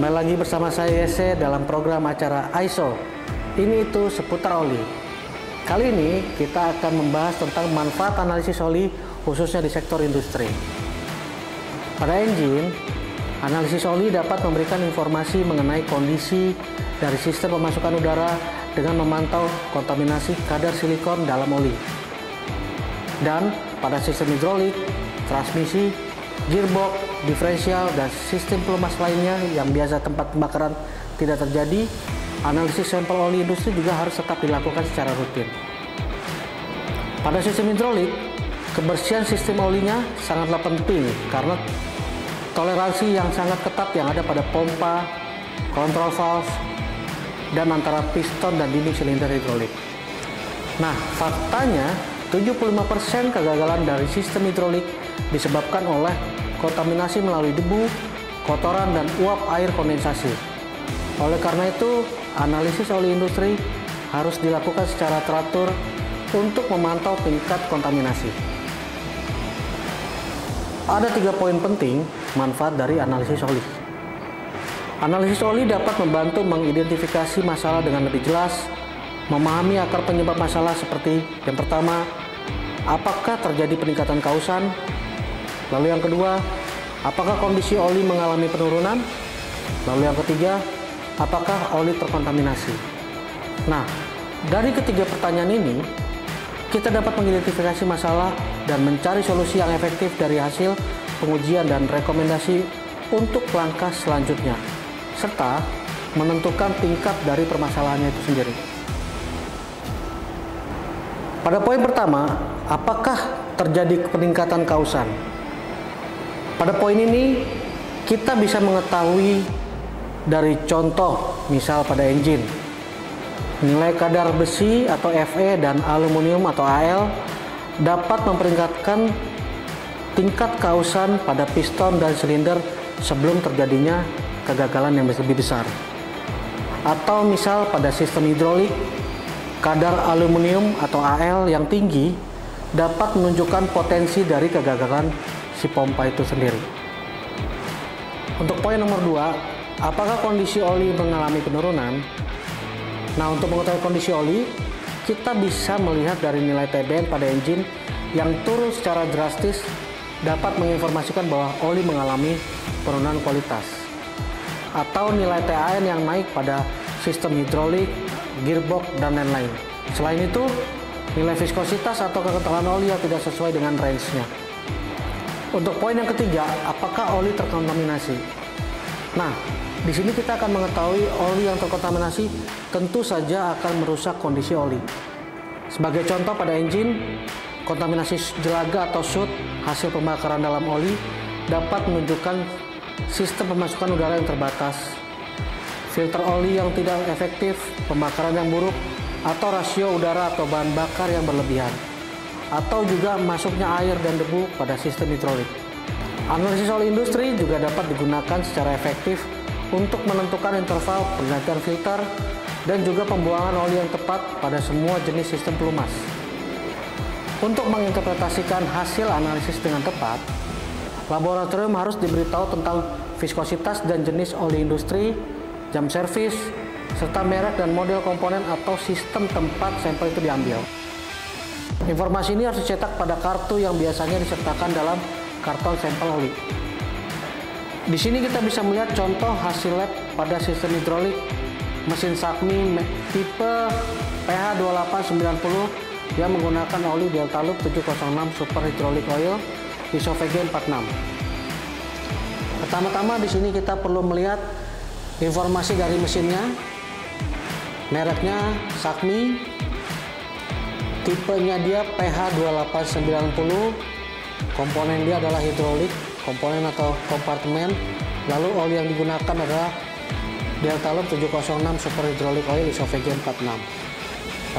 Kembali lagi bersama saya Yese dalam program acara ISO. Ini itu seputar oli. Kali ini kita akan membahas tentang manfaat analisis oli khususnya di sektor industri. Pada engine, analisis oli dapat memberikan informasi mengenai kondisi dari sistem pemasukan udara dengan memantau kontaminasi kadar silikon dalam oli. Dan pada sistem hidrolik, transmisi, gearbox, diferensial, dan sistem pelumas lainnya yang biasa tempat pembakaran tidak terjadi, analisis sampel oli industri juga harus tetap dilakukan secara rutin. Pada sistem hidrolik, kebersihan sistem olinya sangatlah penting karena toleransi yang sangat ketat yang ada pada pompa, kontrol valve, dan antara piston dan dinding silinder hidrolik. Nah, faktanya 75% kegagalan dari sistem hidrolik disebabkan oleh kontaminasi melalui debu, kotoran, dan uap air kondensasi. Oleh karena itu, analisis oli industri harus dilakukan secara teratur untuk memantau tingkat kontaminasi. Ada 3 poin penting manfaat dari analisis oli. Analisis oli dapat membantu mengidentifikasi masalah dengan lebih jelas, memahami akar penyebab masalah seperti yang pertama, apakah terjadi peningkatan kausan? Lalu yang kedua, apakah kondisi oli mengalami penurunan? Lalu yang ketiga, apakah oli terkontaminasi? Nah, dari ketiga pertanyaan ini, kita dapat mengidentifikasi masalah dan mencari solusi yang efektif dari hasil pengujian dan rekomendasi untuk langkah selanjutnya, serta menentukan tingkat dari permasalahannya itu sendiri. Pada poin pertama, apakah terjadi peningkatan kausan? Pada poin ini, kita bisa mengetahui dari contoh, misal pada engine, nilai kadar besi atau Fe dan aluminium atau Al dapat memperingkatkan tingkat kausan pada piston dan silinder sebelum terjadinya kegagalan yang lebih besar. Atau misal pada sistem hidrolik, kadar aluminium atau Al yang tinggi dapat menunjukkan potensi dari kegagalan si pompa itu sendiri. Untuk poin nomor 2, apakah kondisi oli mengalami penurunan? Nah, untuk mengetahui kondisi oli, kita bisa melihat dari nilai TBN pada engine yang turun secara drastis dapat menginformasikan bahwa oli mengalami penurunan kualitas. Atau nilai TAN yang naik pada sistem hidrolik, gearbox, dan lain-lain. Selain itu, nilai viskositas atau kekentalan oli yang tidak sesuai dengan range-nya. Untuk poin yang ketiga, apakah oli terkontaminasi? Nah, di sini kita akan mengetahui oli yang terkontaminasi tentu saja akan merusak kondisi oli. Sebagai contoh pada engine, kontaminasi jelaga atau soot hasil pembakaran dalam oli dapat menunjukkan sistem pemasukan udara yang terbatas, filter oli yang tidak efektif, pembakaran yang buruk, atau rasio udara atau bahan bakar yang berlebihan, atau juga masuknya air dan debu pada sistem hidrolik. Analisis oli industri juga dapat digunakan secara efektif untuk menentukan interval pergantian filter dan juga pembuangan oli yang tepat pada semua jenis sistem pelumas. Untuk menginterpretasikan hasil analisis dengan tepat, laboratorium harus diberitahu tentang viskositas dan jenis oli industri, jam servis, serta merek dan model komponen atau sistem tempat sampel itu diambil. Informasi ini harus dicetak pada kartu yang biasanya disertakan dalam karton sampel oli. Di sini kita bisa melihat contoh hasil lab pada sistem hidrolik mesin Sakmi tipe PH2890 yang menggunakan oli Delta Loop 706 Super Hydraulic Oil ISO-VG 46. Pertama-tama di sini kita perlu melihat informasi dari mesinnya, mereknya Sakmi, tipenya dia PH2890, komponen dia adalah hidrolik, komponen atau kompartemen, lalu oli yang digunakan adalah Delta Loop 706 Super Hydraulic Oil ISO-VG 46.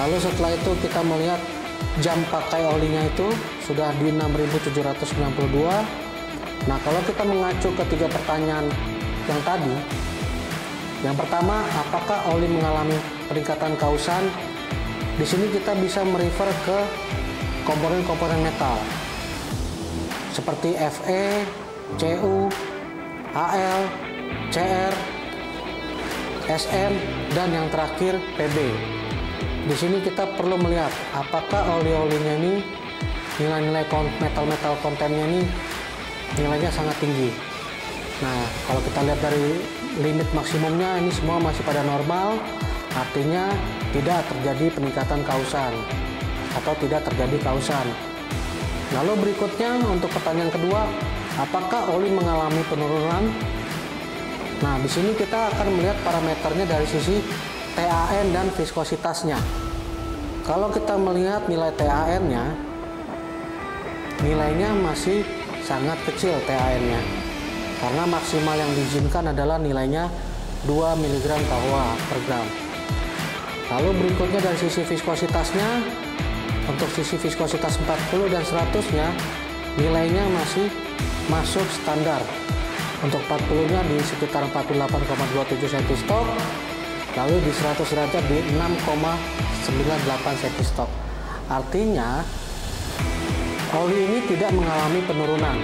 Lalu setelah itu kita melihat jam pakai olinya itu sudah di 6792. Nah, kalau kita mengacu ke 3 pertanyaan yang tadi, yang pertama, apakah oli mengalami peningkatan kausan? Di sini kita bisa merefer ke komponen-komponen metal seperti Fe, Cu, Al, Cr, SM, dan yang terakhir PB. Di sini kita perlu melihat apakah oli-olinya ini nilai-nilai metal-metal kontennya ini nilainya sangat tinggi. Nah, kalau kita lihat dari limit maksimumnya ini semua masih pada normal, artinya tidak terjadi peningkatan kausan atau tidak terjadi kausan. Lalu berikutnya untuk pertanyaan kedua, apakah oli mengalami penurunan? Nah, di sini kita akan melihat parameternya dari sisi TAN dan viskositasnya. Kalau kita melihat nilai TAN-nya, nilainya masih sangat kecil TAN-nya, karena maksimal yang diizinkan adalah nilainya 2 mg KUA per gram. Lalu berikutnya dari sisi viskositasnya, untuk sisi viskositas 40 dan 100-nya nilainya masih masuk standar. Untuk 40-nya di sekitar 48,27 cm, lalu di 100 derajat di 6,98 cm. Artinya oli ini tidak mengalami penurunan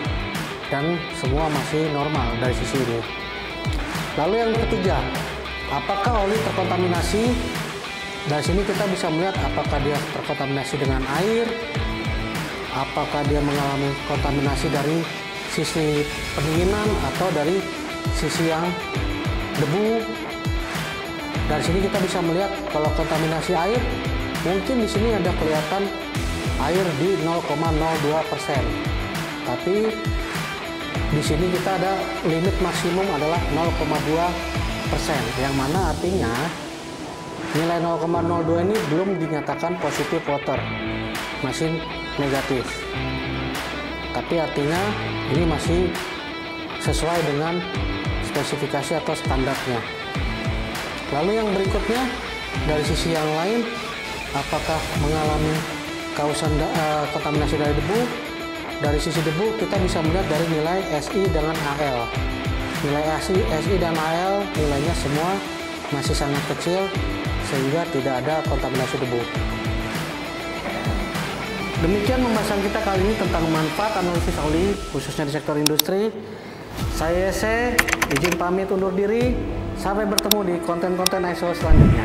dan semua masih normal dari sisi ini. Lalu yang ketiga, apakah oli terkontaminasi? Dari sini kita bisa melihat apakah dia terkontaminasi dengan air, apakah dia mengalami kontaminasi dari sisi pendinginan atau dari sisi yang debu. Dari sini kita bisa melihat kalau kontaminasi air, mungkin di sini ada kelihatan air di 0,02%. Tapi di sini kita ada limit maksimum adalah 0,2%, yang mana artinya nilai 0,02 ini belum dinyatakan positif water, masih negatif. Tapi artinya ini masih sesuai dengan spesifikasi atau standarnya. Lalu yang berikutnya dari sisi yang lain, apakah mengalami kausan kontaminasi dari debu? Dari sisi debu kita bisa melihat dari nilai SI dengan AL. Nilai SI dan AL nilainya semua masih sangat kecil sehingga tidak ada kontaminasi debu. Demikian pembahasan kita kali ini tentang manfaat analisis oli khususnya di sektor industri. Saya Yese, izin pamit undur diri. Sampai bertemu di konten-konten ISO selanjutnya.